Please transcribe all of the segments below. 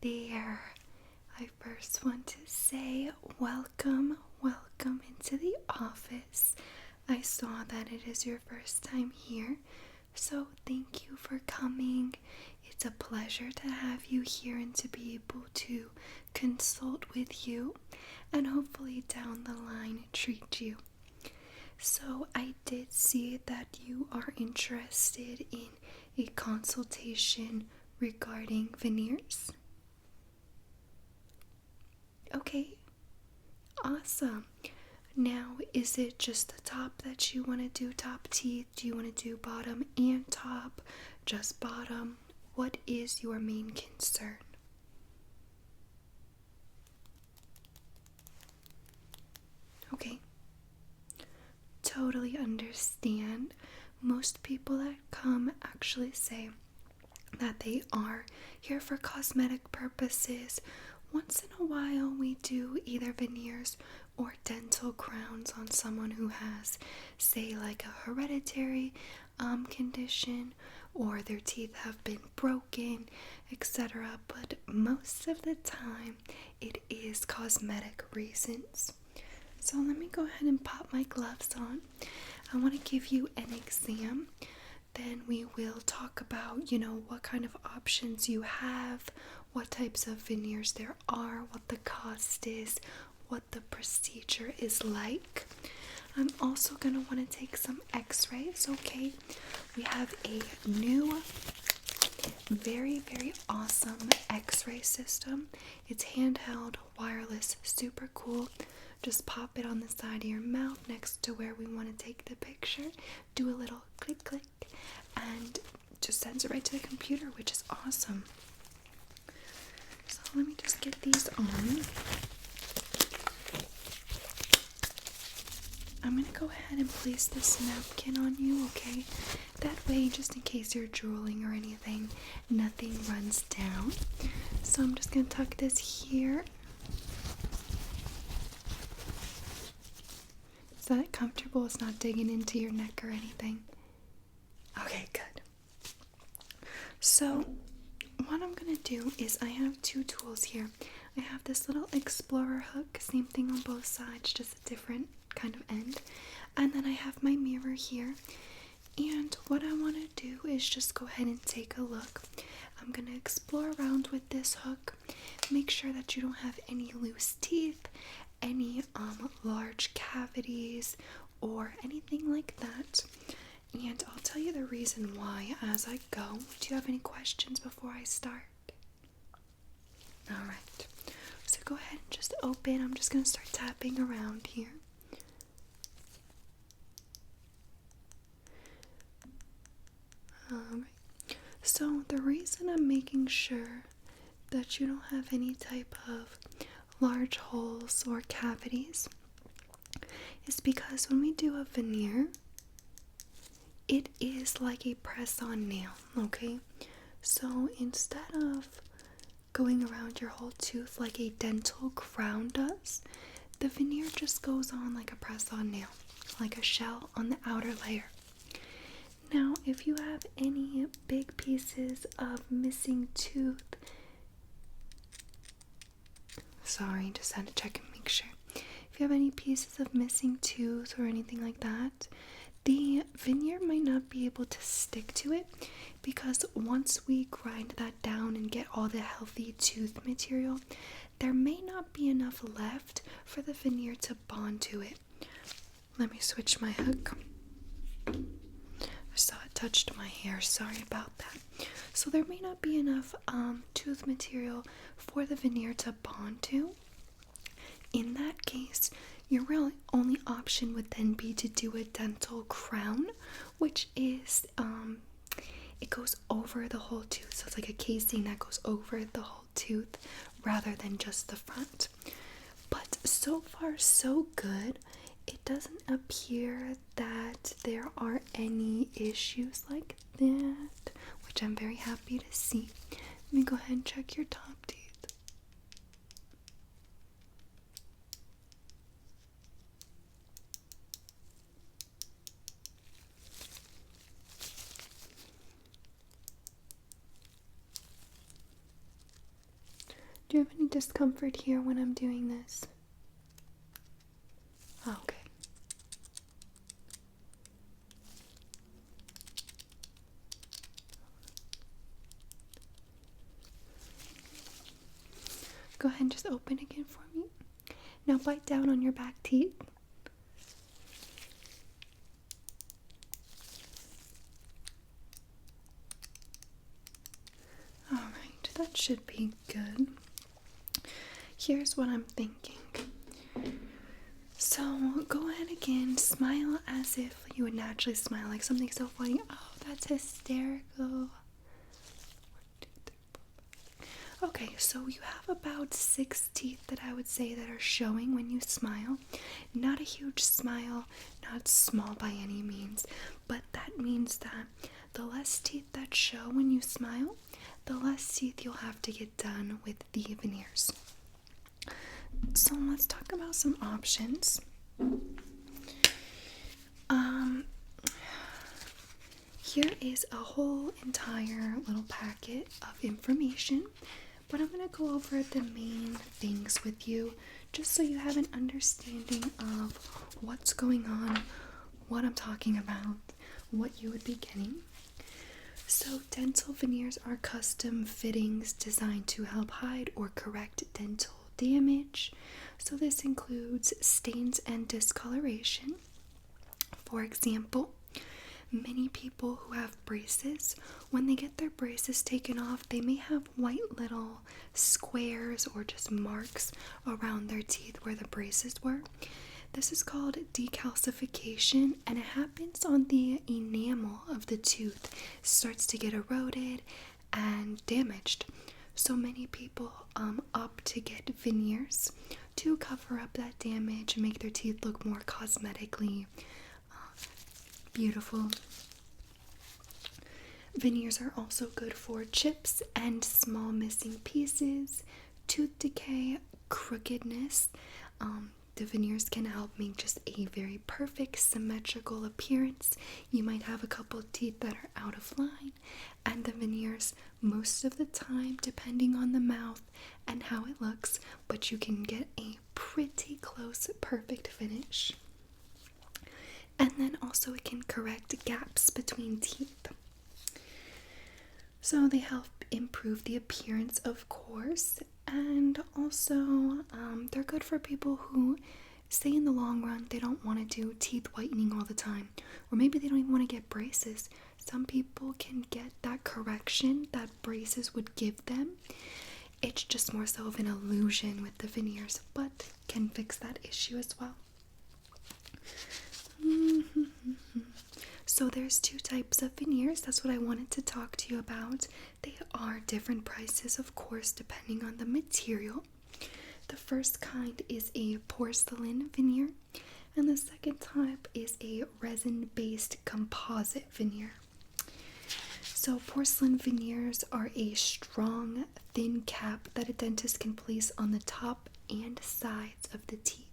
there. I first want to say welcome into the office. I saw that it is your first time here, so thank you for coming. It's a pleasure to have you here and to be able to consult with you and hopefully down the line treat you. So I did see that you are interested in a consultation regarding veneers. Okay, awesome. Now, is it just the top that you want to do, top teeth? Do you want to do bottom and top? Just bottom? What is your main concern? Okay, totally understand. Most people that come actually say that they are here for cosmetic purposes. Once in a while we do either veneers or dental crowns on someone who has, say, like a hereditary condition, or their teeth have been broken, etc. But most of the time it is cosmetic reasons. So let me go ahead and pop my gloves on. I want to give you an exam. Then we will talk about, what kind of options you have, what types of veneers there are, what the cost is, what the procedure is like. I'm also going to want to take some x-rays, okay? We have a new, very, very awesome x-ray system. It's handheld, wireless, super cool. Just pop it on the side of your mouth next to where we want to take the picture. Do a little click, click, and just sends it right to the computer, which is awesome. So let me just get these on. I'm going to go ahead and place this napkin on you, okay? That way, just in case you're drooling or anything, nothing runs down. So I'm just going to tuck this here. Is that comfortable? It's not digging into your neck or anything? Okay, good. So, what I'm going to do is I have two tools here. I have this little explorer hook, same thing on both sides, just a different kind of end. And then I have my mirror here. And what I want to do is just go ahead and take a look. I'm going to explore around with this hook. Make sure that you don't have any loose teeth, any large cavities, or anything like that. And I'll tell you the reason why as I go. Do you have any questions before I start? Alright, so go ahead and just open. I'm just going to start tapping around here. Alright, so the reason I'm making sure that you don't have any type of large holes or cavities is because when we do a veneer, it is like a press-on nail, okay? So instead of going around your whole tooth like a dental crown does, the veneer just goes on like a press-on nail, like a shell on the outer layer. Now, if you have any big pieces of missing tooth, sorry, just had to check and make sure. If you have any pieces of missing tooth or anything like that, the veneer might not be able to stick to it, because once we grind that down and get all the healthy tooth material, there may not be enough left for the veneer to bond to it. Let me switch my hook. I saw it touched my hair, sorry about that. So there may not be enough tooth material for the veneer to bond to. In that case, your real only option would then be to do a dental crown, which is, it goes over the whole tooth. So it's like a casing that goes over the whole tooth rather than just the front. But so far, so good. It doesn't appear that there are any issues like that, which I'm very happy to see. Let me go ahead and check your top teeth. Do you have any discomfort here when I'm doing this? Okay. Go ahead and just open again for me. Now bite down on your back teeth. Alright, that should be good. Here's what I'm thinking. So go ahead again, smile as if you would naturally smile, like something so funny. Oh, that's hysterical. Okay, so you have about 6 teeth that I would say that are showing when you smile. Not a huge smile, not small by any means, but that means that the less teeth that show when you smile, the less teeth you'll have to get done with the veneers. So let's talk about some options. Here is a whole entire little packet of information, but I'm going to go over the main things with you just so you have an understanding of what's going on, what I'm talking about, what you would be getting. So dental veneers are custom fittings designed to help hide or correct dental damage. So this includes stains and discoloration. For example, many people who have braces, when they get their braces taken off, they may have white little squares or just marks around their teeth where the braces were. This is called decalcification, and it happens on the enamel of the tooth. It starts to get eroded and damaged. So many people opt to get veneers to cover up that damage and make their teeth look more cosmetically beautiful. Veneers are also good for chips and small missing pieces, tooth decay, crookedness. The veneers can help make just a very perfect symmetrical appearance. You might have a couple of teeth that are out of line, and the veneers, most of the time, depending on the mouth and how it looks, but you can get a pretty close perfect finish. And then also it can correct gaps between teeth. So they help improve the appearance, of course, and also they're good for people who say in the long run they don't want to do teeth whitening all the time, or maybe they don't even want to get braces. Some people can get that correction that braces would give them. It's just more so of an illusion with the veneers, but can fix that issue as well. So there's 2 types of veneers. That's what I wanted to talk to you about. They are different prices, of course, depending on the material. The first kind is a porcelain veneer, and the second type is a resin-based composite veneer. So porcelain veneers are a strong, thin cap that a dentist can place on the top and sides of the teeth.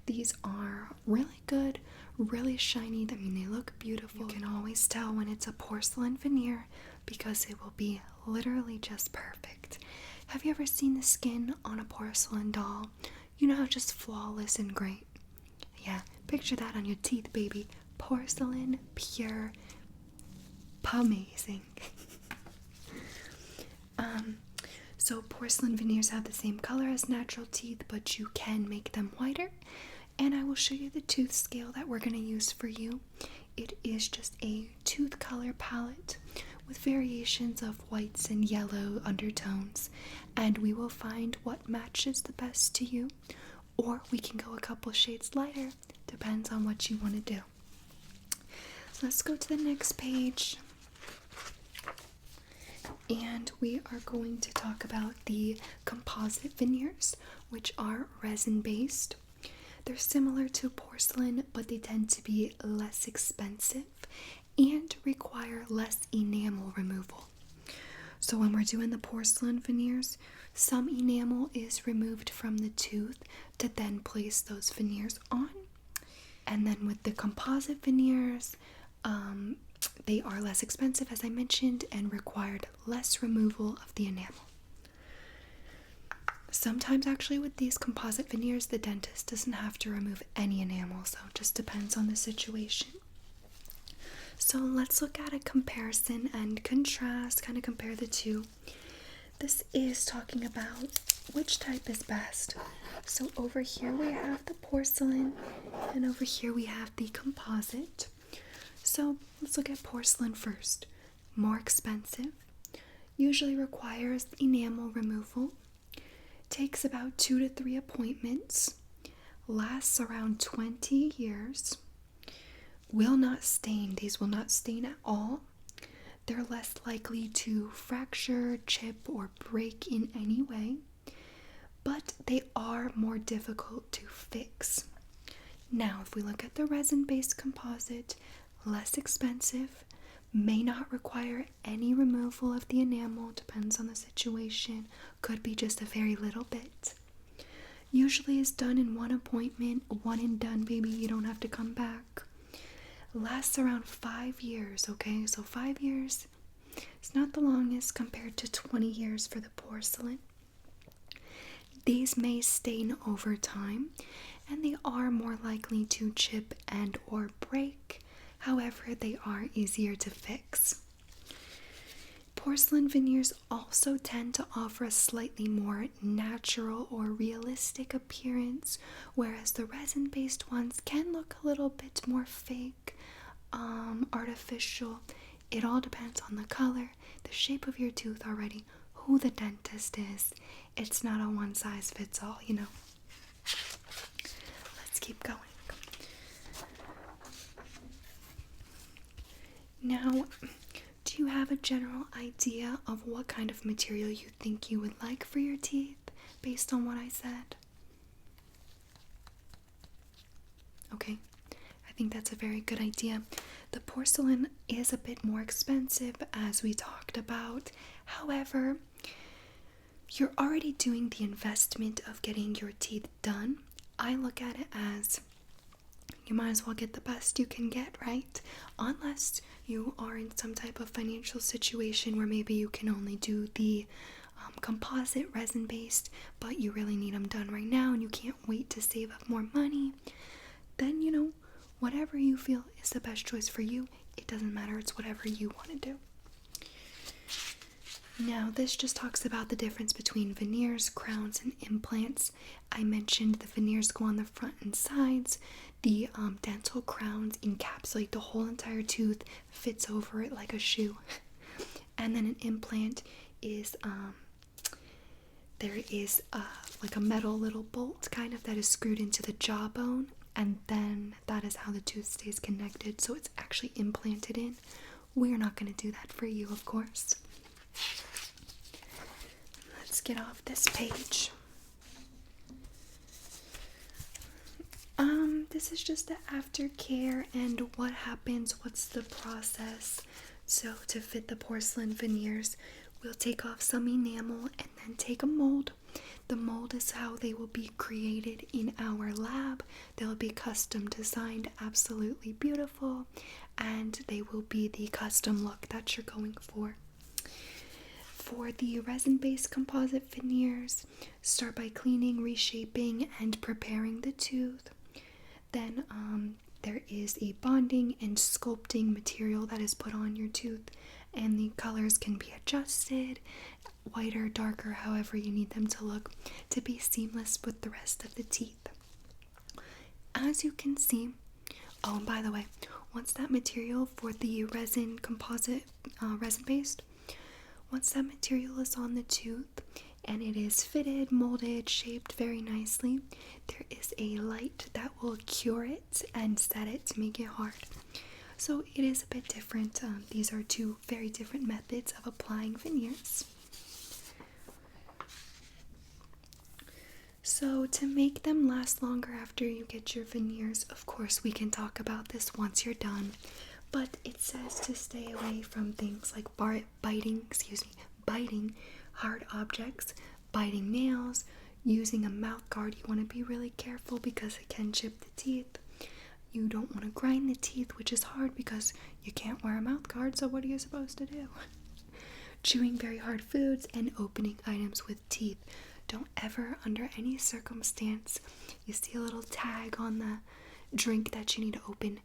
These are really good, really shiny. I mean, they look beautiful. You can always tell when it's a porcelain veneer because it will be literally just perfect. Have you ever seen the skin on a porcelain doll? You know how just flawless and great? Yeah, picture that on your teeth, baby. Porcelain, pure, amazing. So porcelain veneers have the same color as natural teeth, but you can make them whiter. And I will show you the tooth scale that we're going to use for you. It is just a tooth color palette with variations of whites and yellow undertones, and we will find what matches the best to you, or we can go a couple shades lighter, depends on what you want to do. Let's go to the next page, and we are going to talk about the composite veneers, which are resin based. They're similar to porcelain, but they tend to be less expensive and require less enamel removal. So when we're doing the porcelain veneers, some enamel is removed from the tooth to then place those veneers on. And then with the composite veneers, they are less expensive, as I mentioned, and required less removal of the enamel. Sometimes actually with these composite veneers, the dentist doesn't have to remove any enamel, so it just depends on the situation. So let's look at a comparison and contrast, kind of compare the two. This is talking about which type is best. So over here we have the porcelain, and over here we have the composite. So let's look at porcelain first. More expensive, usually requires enamel removal, takes about 2 to 3 appointments, lasts around 20 years, will not stain. These will not stain at all. They're less likely to fracture, chip, or break in any way, but they are more difficult to fix. Now, if we look at the resin-based composite, less expensive, may not require any removal of the enamel, depends on the situation, could be just a very little bit. Usually is done in one appointment, one and done, baby, you don't have to come back. Lasts around 5 years, okay? So 5 years, it's not the longest compared to 20 years for the porcelain. These may stain over time, and they are more likely to chip and or break. However, they are easier to fix. Porcelain veneers also tend to offer a slightly more natural or realistic appearance, whereas the resin-based ones can look a little bit more fake, artificial. It all depends on the color, the shape of your tooth already, who the dentist is. It's not a one-size-fits-all, you know. Let's keep going. Now, do you have a general idea of what kind of material you think you would like for your teeth based on what I said? Okay, I think that's a very good idea. The porcelain is a bit more expensive, as we talked about. However, you're already doing the investment of getting your teeth done. I look at it as you might as well get the best you can get, right? Unless you are in some type of financial situation where maybe you can only do the composite resin-based, but you really need them done right now and you can't wait to save up more money, then, you know, whatever you feel is the best choice for you. It doesn't matter, it's whatever you want to do. Now, this just talks about the difference between veneers, crowns, and implants. I mentioned the veneers go on the front and sides. The dental crowns encapsulate the whole entire tooth, fits over it like a shoe. And then an implant is, there is like a metal little bolt kind of that is screwed into the jawbone, and then that is how the tooth stays connected, so it's actually implanted in. We're not going to do that for you, of course. Let's get off this page. This is just the aftercare and what happens, what's the process. So to fit the porcelain veneers, we'll take off some enamel and then take a mold. The mold is how they will be created in our lab. They'll be custom designed, absolutely beautiful, and they will be the custom look that you're going for. For the resin-based composite veneers, start by cleaning, reshaping, and preparing the tooth. Then there is a bonding and sculpting material that is put on your tooth, and the colors can be adjusted, whiter, darker, however you need them to look, to be seamless with the rest of the teeth. As you can see, oh, and by the way, once that material for the resin composite, resin-based, once that material is on the tooth and it is fitted, molded, shaped very nicely, there is a light that will cure it and set it to make it hard. So it is a bit different. These are two very different methods of applying veneers. So to make them last longer after you get your veneers, of course we can talk about this once you're done, but it says to stay away from things like biting hard objects, biting nails, using a mouth guard. You want to be really careful because it can chip the teeth. You don't want to grind the teeth, which is hard because you can't wear a mouth guard, so what are you supposed to do? Chewing very hard foods and opening items with teeth. don't ever, under any circumstance, you see a little tag on the drink that you need to open,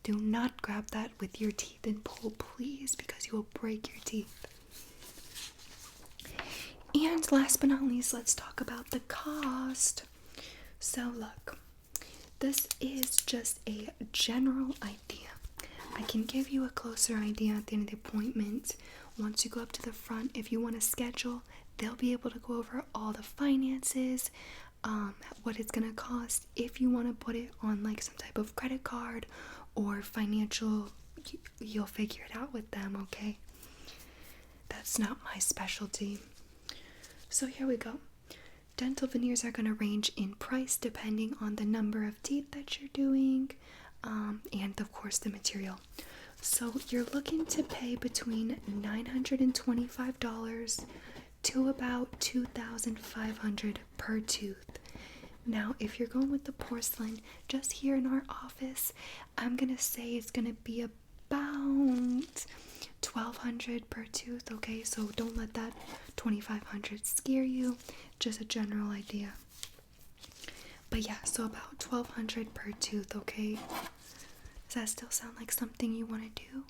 do not grab that with your teeth and pull, please, because you will break your teeth. And last but not least, let's talk about the cost. So look, this is just a general idea. I can give you a closer idea at the end of the appointment. Once you go up to the front, if you want to schedule, they'll be able to go over all the finances, what it's gonna cost. If you want to put it on like some type of credit card or financial, you'll figure it out with them, okay? That's not my specialty. So here we go. Dental veneers are going to range in price depending on the number of teeth that you're doing, and of course the material. So you're looking to pay between $925 to about $2,500 per tooth. Now, if you're going with the porcelain, just here in our office, I'm going to say it's going to be about $1,200 per tooth, okay? So don't let that $2,500 scare you, just a general idea. But yeah, so about $1,200 per tooth, okay? Does that still sound like something you want to do?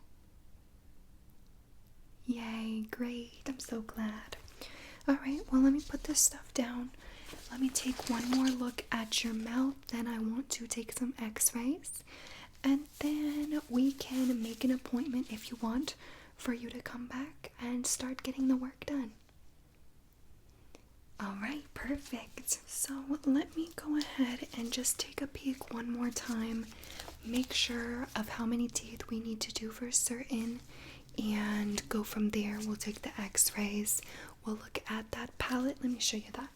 Yay, great, I'm so glad. Alright, well, let me put this stuff down. Let me take one more look at your mouth, then I want to take some x-rays, and then we can make an appointment if you want for you to come back and start getting the work done. Alright, perfect. So let me go ahead and just take a peek one more time, make sure of how many teeth we need to do for certain, and go from there. We'll take the x-rays, we'll look at that palette. Let me show you that.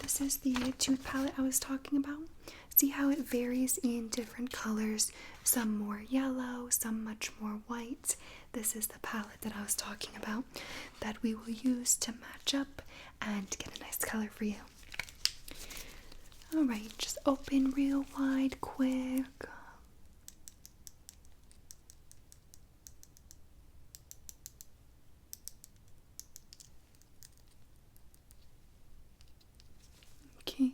This is the tooth palette I was talking about. See how it varies in different colors, some more yellow, some much more white. This is the palette that I was talking about that we will use to match up and get a nice color for you. Alright, just open real wide, quick. Okay.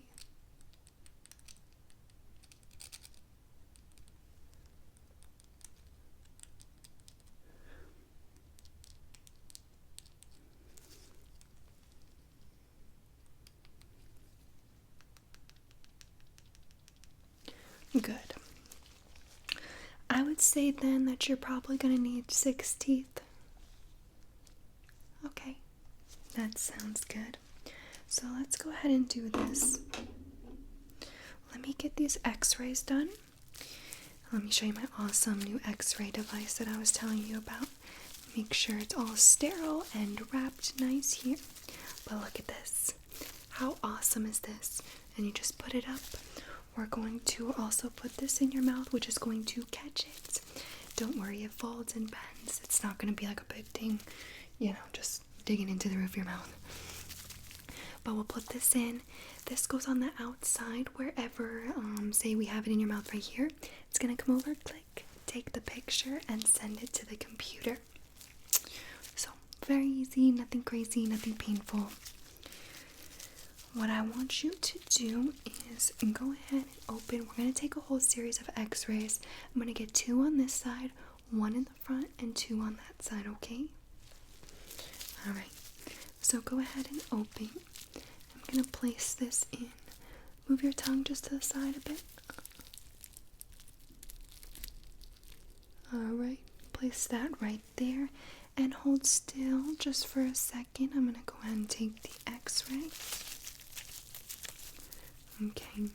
Good. I would say then that you're probably going to need 6 teeth. Okay, that sounds good. So let's go ahead and do this. Let me get these x-rays done. Let me show you my awesome new x-ray device that I was telling you about. Make sure it's all sterile and wrapped nice here. But look at this. How awesome is this? And you just put it up. We're going to also put this in your mouth, which is going to catch it. Don't worry, it folds and bends. It's not going to be like a big thing, you know, just digging into the roof of your mouth. But we'll put this in. This goes on the outside wherever, say we have it in your mouth right here. It's going to come over, click, take the picture, and send it to the computer. So, very easy, nothing crazy, nothing painful. What I want you to do is go ahead and open. We're going to take a whole series of x-rays. I'm going to get 2 on this side, 1 in the front, and 2 on that side, okay? Alright, so go ahead and open. I'm going to place this in. Move your tongue just to the side a bit. Alright, place that right there. And hold still just for a second. I'm going to go ahead and take the x-ray. Okay, I'm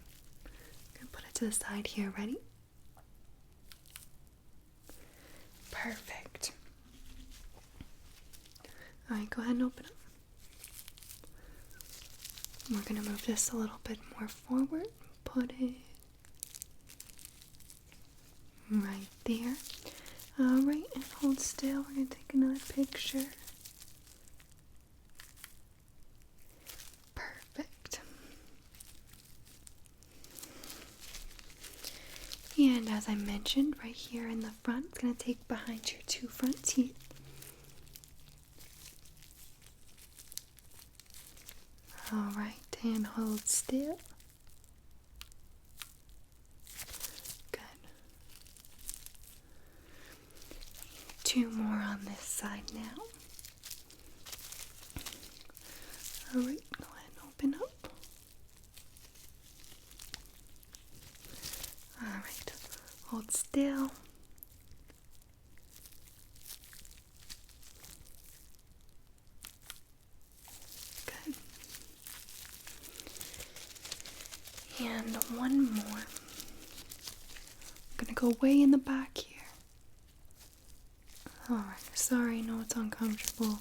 gonna put it to the side here. Ready? Perfect. Alright, go ahead and open up. We're gonna move this a little bit more forward. Put it right there. Alright, and hold still. We're gonna take another picture. And as I mentioned, right here in the front, it's going to take behind your 2 front teeth. Alright, and hold still. Good. 2 more on this side now. Alright, go ahead and open up. Alright, hold still. Good. And one more. I'm gonna go way in the back here. Alright, sorry, I know it's uncomfortable.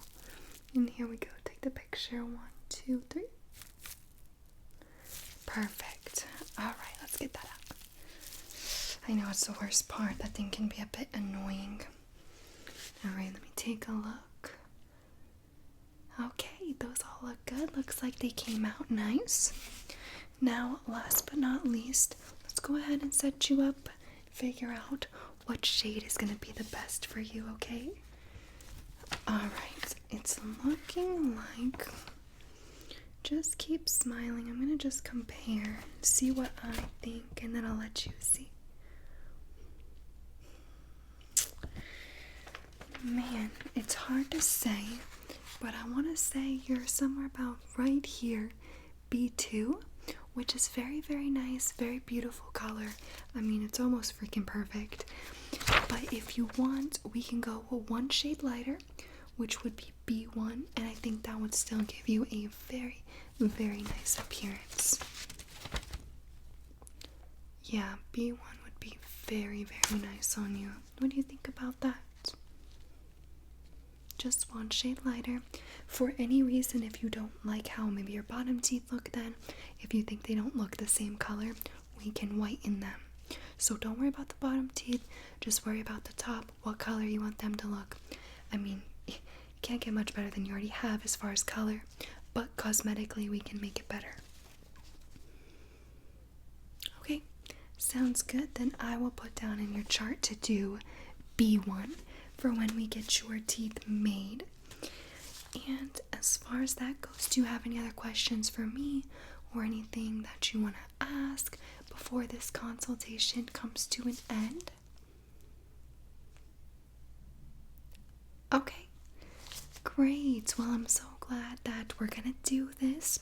And here we go, take the picture. 1, 2, 3. Perfect. Alright, let's get that out. I know it's the worst part. That thing can be a bit annoying. Alright, let me take a look. Okay, those all look good. Looks like they came out nice. Now, last but not least, let's go ahead and set you up. Figure out what shade is going to be the best for you, okay? Alright, it's looking like... Just keep smiling. I'm going to just compare, see what I think, and then I'll let you see. Man, it's hard to say, but I want to say you're somewhere about right here, B2, which is very, very nice, very beautiful color. I mean, it's almost freaking perfect. But if you want, we can go 1 shade lighter, which would be B1, and I think that would still give you a very, very nice appearance. Yeah, B1 would be very, very nice on you. What do you think about that? Just 1 shade lighter. For any reason, if you don't like how maybe your bottom teeth look then, if you think they don't look the same color, we can whiten them. So don't worry about the bottom teeth, just worry about the top, what color you want them to look. I mean, you can't get much better than you already have as far as color, but cosmetically we can make it better. Okay, sounds good. Then I will put down in your chart to do B1 for when we get your teeth made. And as far as that goes, do you have any other questions for me or anything that you want to ask before this consultation comes to an end? Okay, great. Well, I'm so glad that we're gonna do this.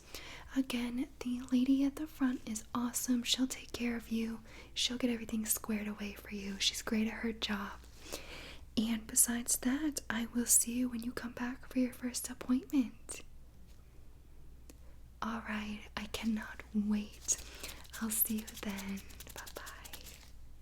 Again, the lady at the front is awesome. She'll take care of you. She'll get everything squared away for you. She's great at her job. And besides that, I will see you when you come back for your first appointment. Alright, I cannot wait. I'll see you then.